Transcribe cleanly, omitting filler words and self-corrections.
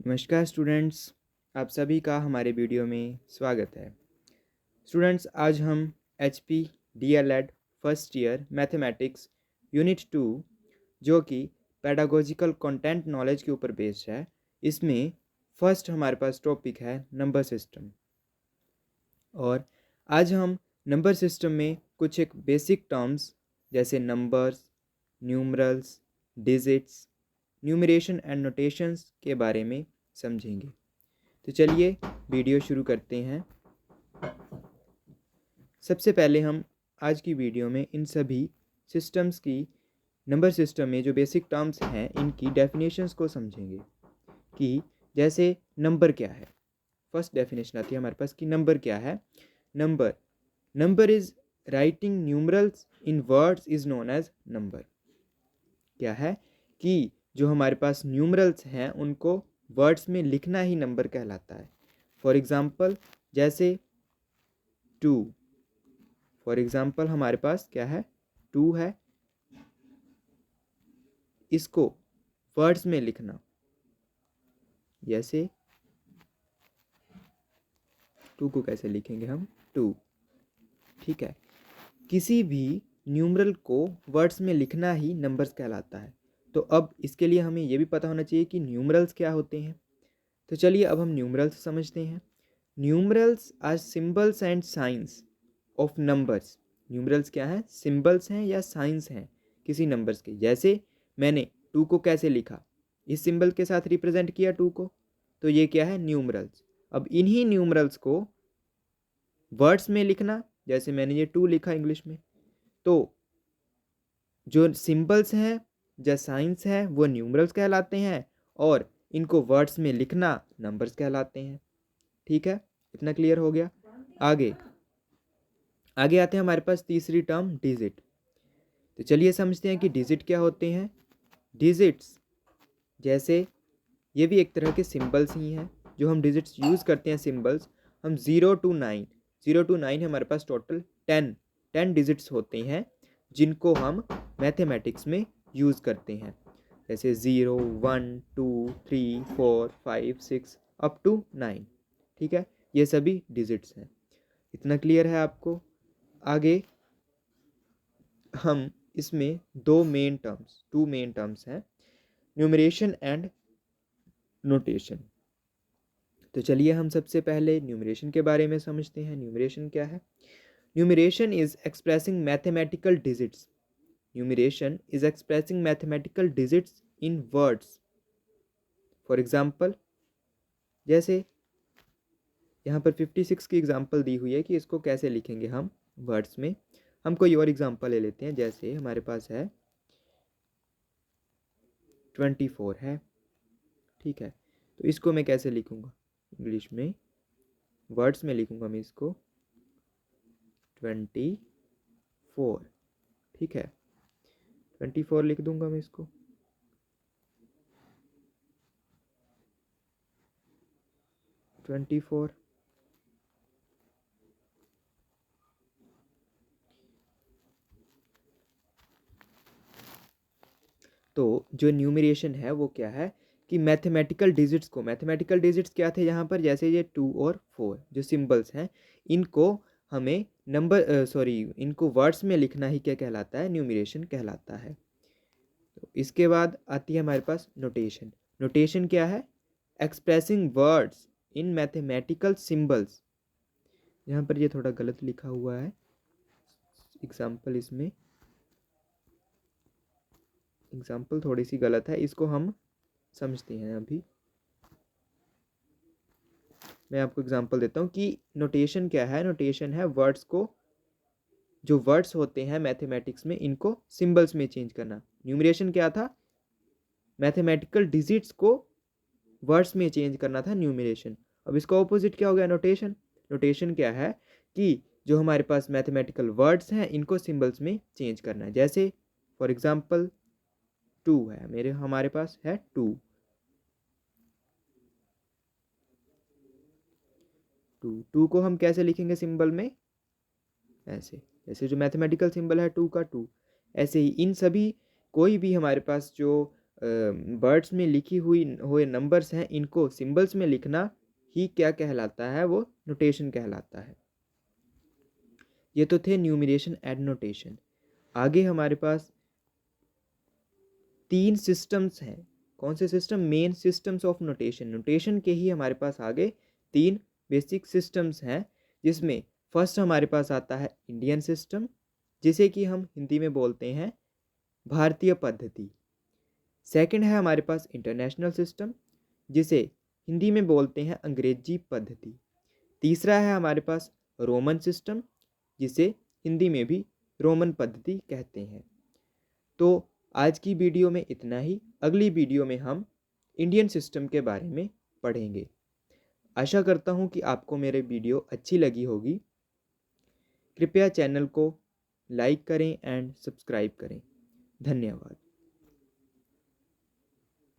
नमस्कार स्टूडेंट्स, आप सभी का हमारे वीडियो में स्वागत है। स्टूडेंट्स, आज हम HP DLED first year mathematics unit 2 जो कि पेडागोजिकल कंटेंट नॉलेज के ऊपर बेस्ड है, इसमें फर्स्ट हमारे पास टॉपिक है नंबर सिस्टम। और आज हम नंबर सिस्टम में कुछ एक बेसिक टर्म्स जैसे numbers, numerals, digits, numeration and notations के बारे में समझेंगे। तो चलिए वीडियो शुरू करते हैं। सबसे पहले हम आज की वीडियो में इन सभी सिस्टम्स की नंबर सिस्टम में जो बेसिक टर्म्स हैं इनकी डेफिनेशंस को समझेंगे कि जैसे नंबर क्या है। फर्स्ट डेफिनेशन आती है हमारे पास कि नंबर क्या है। Number number is writing numerals in words is known as number. क्या है कि जो हमारे पास न्यूमरल्स हैं उनको वर्ड्स में लिखना ही नंबर कहलाता है। फॉर एग्जाम्पल जैसे 2। फॉर एग्जाम्पल हमारे पास क्या है, 2 है, इसको वर्ड्स में लिखना जैसे 2 को कैसे लिखेंगे हम, 2। ठीक है, किसी भी न्यूमरल को वर्ड्स में लिखना ही नंबर्स कहलाता है। तो अब इसके लिए हमें यह भी पता होना चाहिए कि न्यूमरल्स क्या होते हैं। तो चलिए अब हम न्यूमरल्स समझते हैं। Numerals are symbols and science of numbers. Numerals क्या है, सिंबल्स हैं या साइंस हैं किसी नंबर्स के। जैसे मैंने 2 को कैसे लिखा, इस सिंबल के साथ रिप्रेजेंट किया 2 को, तो ये क्या है, न्यूमरल्स। अब इन्हीं न्यूमरल्स को वर्ड्स में लिखना, जैसे मैंने ये 2 लिखा इंग्लिश में, तो जो सिंबल्स हैं या साइंस हैं वो न्यूमरल्स कहलाते हैं और इनको वर्ड्स में लिखना नंबर्स कहलाते हैं। ठीक है, इतना क्लियर हो गया। आगे आगे आते हैं हमारे पास तीसरी टर्म डिजिट। तो चलिए समझते हैं कि डिजिट क्या होते हैं। डिजिट्स जैसे ये भी एक तरह के सिंबल्स ही हैं जो हम डिजिट्स यूज़ करते हैं। सिंबल्स हम 0 to 9 हमारे पास टोटल 10 डिजिट्स होते हैं जिनको हम मैथमेटिक्स में यूज़ करते हैं। जैसे 0, 1, 2, 3, 4, 5, 6 अप टू 9। ठीक है, ये सभी डिजिट्स हैं। इतना क्लियर है आपको। आगे हम इसमें टू मेन टर्म्स हैं, न्यूमरेशन एंड नोटेशन। तो चलिए हम सबसे पहले न्यूमरेशन के बारे में समझते हैं। न्यूमरेशन क्या है। Numeration is expressing mathematical digits. Numeration is expressing mathematical digits in words. For example जैसे यहाँ पर 56 की एग्जाम्पल दी हुई है कि इसको कैसे लिखेंगे हम वर्ड्स में। हम कोई और एग्जाम्पल ले लेते हैं। जैसे हमारे पास है 24 है। ठीक है, तो इसको मैं कैसे लिखूँगा, इंग्लिश में वर्ड्स में लिखूँगा मैं इसको 24। ठीक है, 24 लिख दूंगा मैं इसको। 24। तो जो न्यूमरेशन है वो क्या है कि मैथमेटिकल डिजिट्स क्या थे यहाँ पर, जैसे ये 2 और 4 जो सिंबल्स हैं इनको हमें इनको वर्ड्स में लिखना ही क्या कहलाता है, न्यूमरेशन कहलाता है। तो इसके बाद आती है हमारे पास नोटेशन। नोटेशन क्या है, expressing words in mathematical symbols. यहाँ पर ये थोड़ा गलत लिखा हुआ है एग्जाम्पल थोड़ी सी गलत है, इसको हम समझते हैं। अभी मैं आपको एग्जाम्पल देता हूँ कि नोटेशन क्या है। नोटेशन है वर्ड्स को, जो वर्ड्स होते हैं मैथमेटिक्स में इनको सिंबल्स में चेंज करना। न्यूमरेशन क्या था, मैथमेटिकल डिजिट्स को वर्ड्स में चेंज करना था न्यूमरेशन। अब इसका ऑपोजिट क्या हो गया, नोटेशन। नोटेशन क्या है कि जो हमारे पास मैथमेटिकल वर्ड्स हैं इनको सिंबल्स में चेंज करना है। जैसे फॉर एग्जाम्पल 2 है, हमारे पास है 2। 2 को हम कैसे लिखेंगे सिंबल में, ऐसे। जैसे जो मैथमेटिकल सिंबल है 2 का 2, ऐसे ही इन सभी कोई भी हमारे पास जो वर्ड्स में लिखी हुए नंबर्स हैं, इनको सिंबल्स में लिखना ही क्या कहलाता है, वो नोटेशन कहलाता है। ये तो थे न्यूमरेशन एंड नोटेशन। आगे हमारे पास 3 सिस्टम्स हैं। कौन से system? Main systems of notation. Notation के ही हमारे पास आगे 3 बेसिक सिस्टम्स हैं, जिसमें फर्स्ट हमारे पास आता है इंडियन सिस्टम, जिसे कि हम हिंदी में बोलते हैं भारतीय पद्धति। सेकंड है हमारे पास इंटरनेशनल सिस्टम, जिसे हिंदी में बोलते हैं अंग्रेजी पद्धति। तीसरा है हमारे पास रोमन सिस्टम, जिसे हिंदी में भी रोमन पद्धति कहते हैं। तो आज की वीडियो में इतना ही। अगली वीडियो में हम इंडियन सिस्टम के बारे में पढ़ेंगे। आशा करता हूँ कि आपको मेरे वीडियो अच्छी लगी होगी। कृपया चैनल को लाइक करें एंड सब्सक्राइब करें। धन्यवाद।